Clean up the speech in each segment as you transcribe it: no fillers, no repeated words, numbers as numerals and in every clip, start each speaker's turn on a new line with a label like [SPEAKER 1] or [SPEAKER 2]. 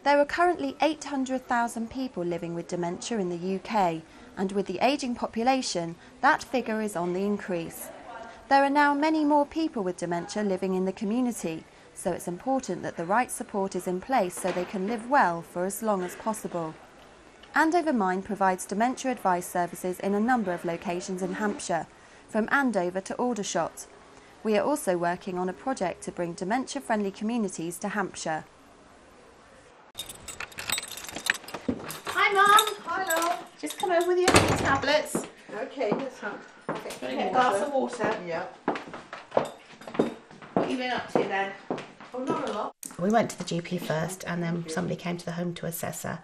[SPEAKER 1] There are currently 800,000 people living with dementia in the UK, and with the ageing population, that figure is on the increase. There are now many more people with dementia living in the community, so it's important that the right support is in place so they can live well for as long as possible. Andover Mind provides dementia advice services in a number of locations in Hampshire, from Andover to Aldershot. We are also working on a project to bring dementia-friendly communities to Hampshire.
[SPEAKER 2] Hi Mum! Hi Lord! Just come over with your tablets.
[SPEAKER 3] Okay, yes, huh?
[SPEAKER 2] Get a glass of water.
[SPEAKER 3] Yeah.
[SPEAKER 2] What have you been up to then?
[SPEAKER 3] Oh, not a lot.
[SPEAKER 4] We went to the GP first, and then somebody came to the home to assess her,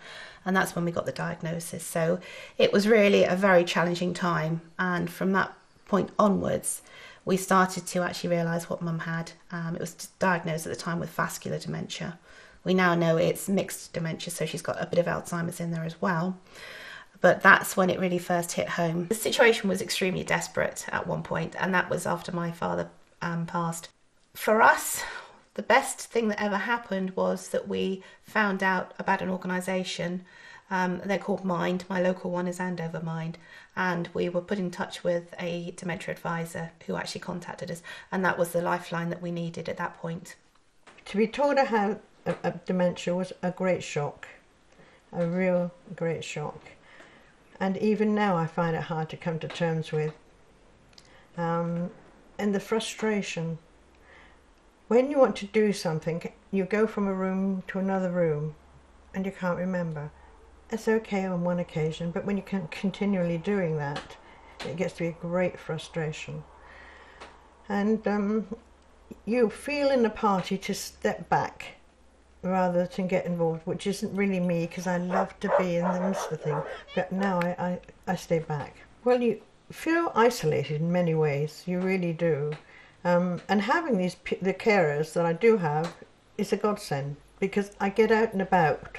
[SPEAKER 4] and that's when we got the diagnosis. So it was really a very challenging time, and from that point onwards we started to actually realise what Mum had. It was diagnosed at the time with vascular dementia. We now know it's mixed dementia, so she's got a bit of Alzheimer's in there as well. But that's when it really first hit home. The situation was extremely desperate at one point, and that was after my father passed. For us, the best thing that ever happened was that we found out about an organisation. They're called Mind. My local one is Andover Mind. And we were put in touch with a dementia advisor who actually contacted us. And that was the lifeline that we needed at that point.
[SPEAKER 3] To be told I had dementia was a great shock. A real great shock. And even now I find it hard to come to terms with. And the frustration. When you want to do something, you go from a room to another room and you can't remember. It's okay on one occasion, but when you can continually doing that, it gets to be a great frustration. And you feel in the party to step back rather than get involved, which isn't really me, because I love to be in the midst of things, but now I stay back. Well, you feel isolated in many ways, you really do. And having the carers that I do have is a godsend, because I get out and about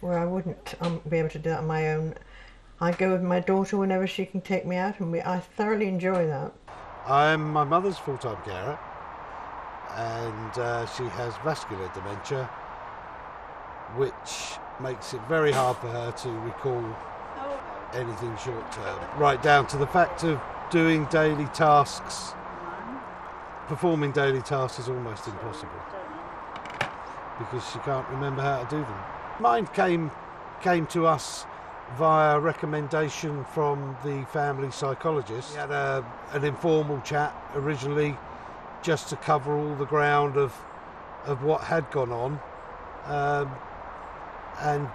[SPEAKER 3] where I wouldn't be able to do that on my own. I go with my daughter whenever she can take me out, and I thoroughly enjoy that.
[SPEAKER 5] I'm my mother's full-time carer, and she has vascular dementia, which makes it very hard for her to recall anything short-term, right down to the fact of doing daily tasks. Performing daily tasks is almost impossible because she can't remember how to do them. Mind came to us via recommendation from the family psychologist. We had an informal chat originally just to cover all the ground of what had gone on, and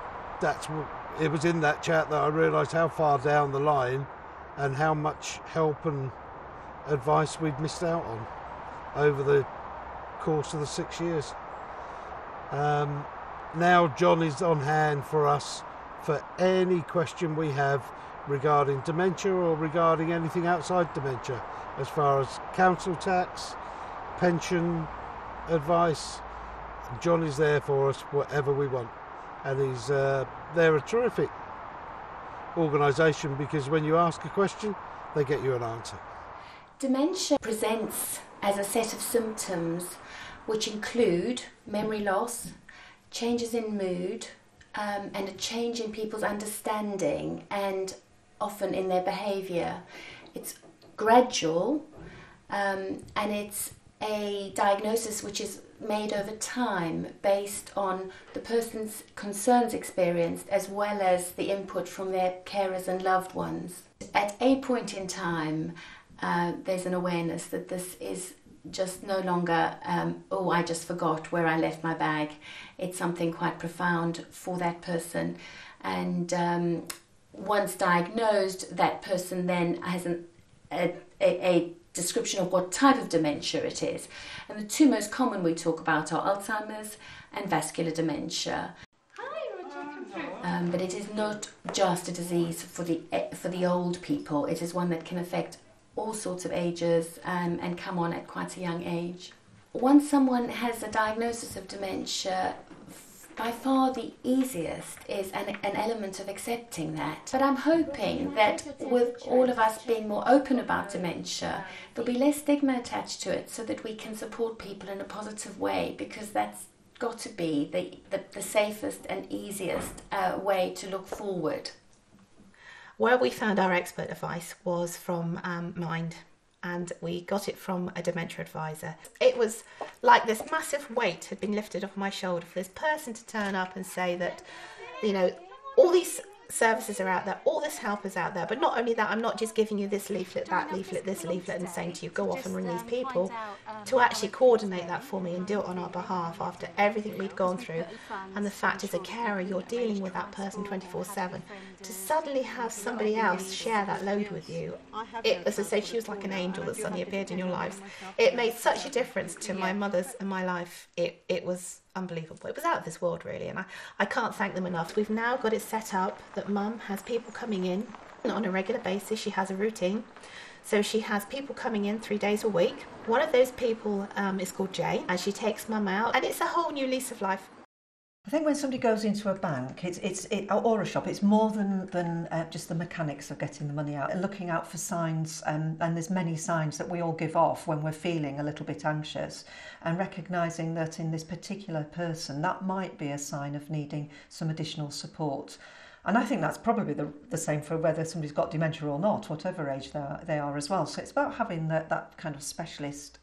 [SPEAKER 5] it was in that chat that I realised how far down the line and how much help and advice we'd missed out on over the course of the 6 years. Now John is on hand for us for any question we have regarding dementia or regarding anything outside dementia, as far as council tax, pension advice. John is there for us whatever we want, and they're a terrific organisation, because when you ask a question they get you an answer.
[SPEAKER 6] Dementia presents as a set of symptoms which include memory loss, changes in mood, and a change in people's understanding and often in their behaviour. It's gradual, and it's a diagnosis which is made over time based on the person's concerns experienced as well as the input from their carers and loved ones. At a point in time, there's an awareness that this is just no longer, oh, I just forgot where I left my bag. It's something quite profound for that person. And once diagnosed, that person then has a description of what type of dementia it is. And the two most common we talk about are Alzheimer's and vascular dementia. But it is not just a disease for the old people. It is one that can affect all sorts of ages and come on at quite a young age. Once someone has a diagnosis of dementia, by far the easiest is an element of accepting that. But I'm hoping that with all of us being more open about dementia, there'll be less stigma attached to it so that we can support people in a positive way, because that's got to be the safest and easiest way to look forward.
[SPEAKER 4] Where we found our expert advice was from Mind, and we got it from a dementia advisor. It was like this massive weight had been lifted off my shoulder for this person to turn up and say that, you know, all these services are out there, all this help is out there, but not only that, I'm not just giving you this leaflet, that leaflet, this leaflet, and saying to you, go off and ring these people, to actually coordinate that for me and do it on our behalf after everything we'd gone through. And the fact, as a carer, you're dealing with that person 24/7. To suddenly have somebody else share that load with you, it, as I say, she was like an angel that suddenly appeared in your lives. It made such a difference to my mother's and my life. It was unbelievable. It was out of this world, really, and I can't thank them enough. We've now got it set up that Mum has people coming in on a regular basis. She has a routine, so she has people coming in 3 days a week. One of those people is called Jay, and she takes Mum out, and it's a whole new lease of life.
[SPEAKER 7] I think when somebody goes into a bank or a shop, it's more than just the mechanics of getting the money out and looking out for signs, and there's many signs that we all give off when we're feeling a little bit anxious, and recognising that in this particular person that might be a sign of needing some additional support. And I think that's probably the same for whether somebody's got dementia or not, whatever age they are as well. So it's about having that kind of specialist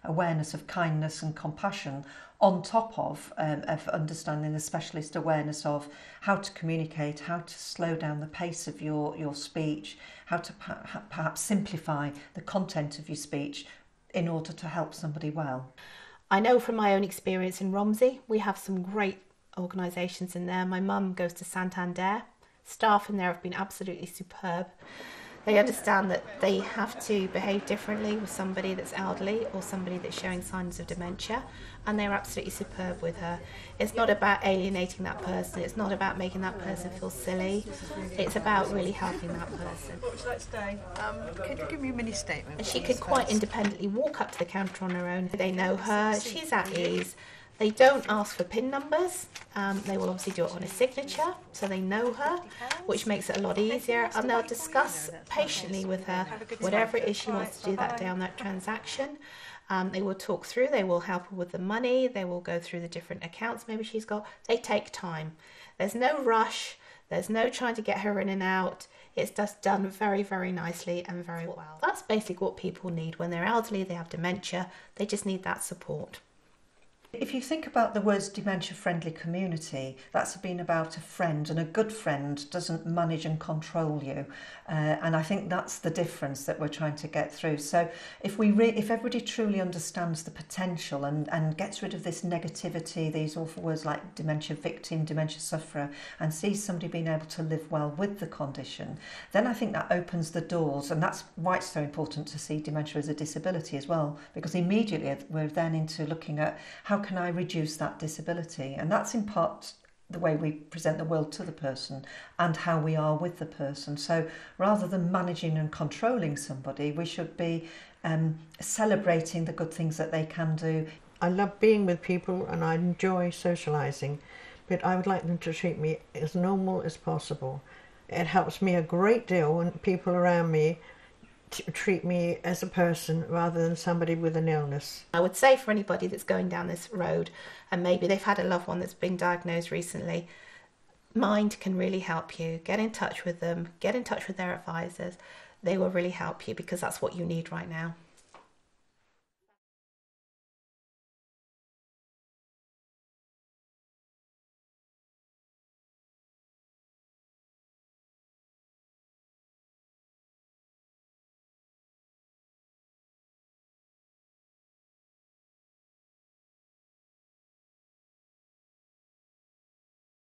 [SPEAKER 7] awareness of kindness and compassion on top of understanding the specialist awareness of how to communicate, how to slow down the pace of your speech, how to perhaps simplify the content of your speech in order to help somebody well.
[SPEAKER 4] I know from my own experience in Romsey, we have some great organisations in there. My mum goes to Santander. Staff in there have been absolutely superb. They understand that they have to behave differently with somebody that's elderly or somebody that's showing signs of dementia, and they're absolutely superb with her. It's not about alienating that person, it's not about making that person feel silly, it's about really helping that person.
[SPEAKER 3] Can you give me a mini statement?
[SPEAKER 4] And she could quite independently walk up to the counter on her own. They know her, she's at ease. They don't ask for PIN numbers. They will obviously do it on a signature, so they know her, which makes it a lot easier. And they'll discuss patiently with her whatever it is she wants to do that day on that transaction. They will talk through, they will help her with the money, they will go through the different accounts maybe she's got. They take time. There's no rush, there's no trying to get her in and out. It's just done very, very nicely and very well. That's basically what people need when they're elderly, they have dementia, they just need that support.
[SPEAKER 7] If you think about the words dementia-friendly community, that's been about a friend, and a good friend doesn't manage and control you. And I think that's the difference that we're trying to get through. So if everybody truly understands the potential and gets rid of this negativity, these awful words like dementia victim, dementia sufferer, and sees somebody being able to live well with the condition, then I think that opens the doors. And that's why it's so important to see dementia as a disability as well, because immediately we're then into looking at how can I reduce that disability? And that's in part the way we present the world to the person and how we are with the person. So rather than managing and controlling somebody, we should be celebrating the good things that they can do.
[SPEAKER 3] I love being with people and I enjoy socialising, but I would like them to treat me as normal as possible. It helps me a great deal when people around me treat me as a person rather than somebody with an illness.
[SPEAKER 4] I would say for anybody that's going down this road and maybe they've had a loved one that's been diagnosed recently, Mind can really help you. Get in touch with them, get in touch with their advisors. They will really help you because that's what you need right now.